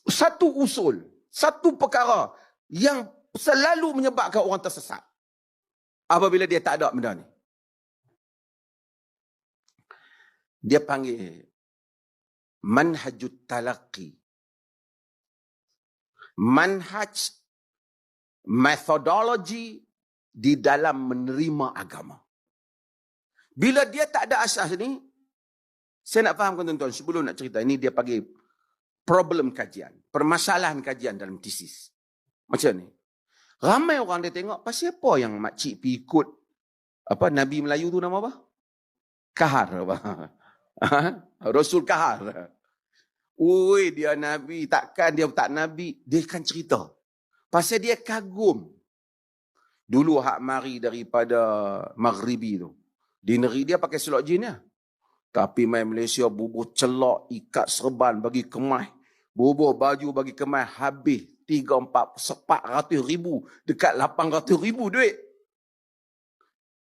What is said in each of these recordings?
satu usul, satu perkara yang selalu menyebabkan orang tersesat apabila dia tak ada benda ni. Dia panggil manhajut talaqi. Manhaj, methodology di dalam menerima agama. Bila dia tak ada asas ni, saya nak fahamkan tuan-tuan, sebelum nak cerita, ini dia panggil problem kajian, permasalahan kajian dalam tesis. Macam ni. Ramai orang dia tengok, pasal apa yang makcik pergi ikut apa Nabi Melayu tu nama apa? Kahar apa? Rasul Kahar. Oi, dia Nabi, takkan dia tak Nabi. Dia kan cerita. Pasal dia kagum. Dulu hak mari daripada Maghribi tu. Di negeri dia pakai selok jin ya. Tapi main Malaysia bubuh celak, ikat serban bagi kemah. Bubuh baju bagi kemah habis 400 ribu. Dekat 800 ribu duit.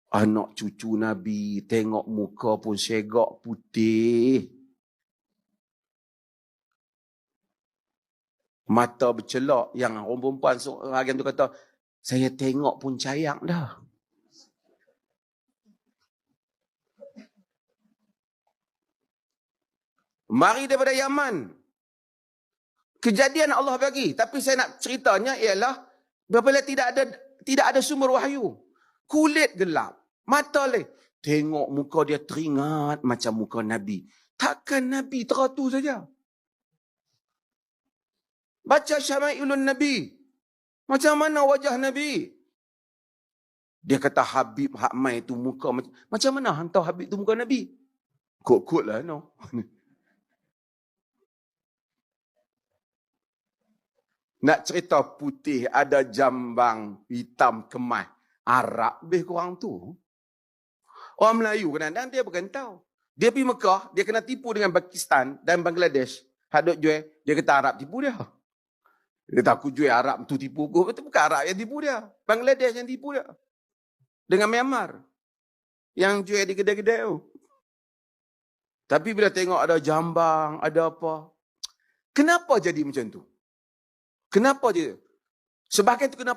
Anak cucu Nabi tengok muka pun segak putih. Mata bercelak. Yang orang perempuan seorang tu kata, saya tengok pun cayak dah. Mari daripada Yaman. Kejadian Allah bagi. Tapi saya nak ceritanya ialah apabila tidak ada sumber wahyu. Kulit gelap. Mata leh. Tengok muka dia teringat macam muka Nabi. Takkan Nabi teratu saja. Baca Syama'ilun Nabi. Macam mana wajah Nabi? Dia kata Habib Hakmai tu muka macam mana hantar Habib tu muka Nabi? Kot-kot lah no. Nak cerita putih, ada jambang, hitam, kemas. Arab lebih kurang tu. Orang Melayu kadang-kadang dia bukan tahu. Dia pergi Mekah, dia kena tipu dengan Pakistan dan Bangladesh. Hadut jual, dia kata Arab tipu dia. Dia kata aku jual Arab tu tipu aku. Itu bukan Arab yang tipu dia. Bangladesh yang tipu dia. Dengan Myanmar. Yang jual di kedai-kedai tu. Tapi bila tengok ada jambang, ada apa. Kenapa jadi macam tu? Kenapa dia? Sebahagian tu kenapa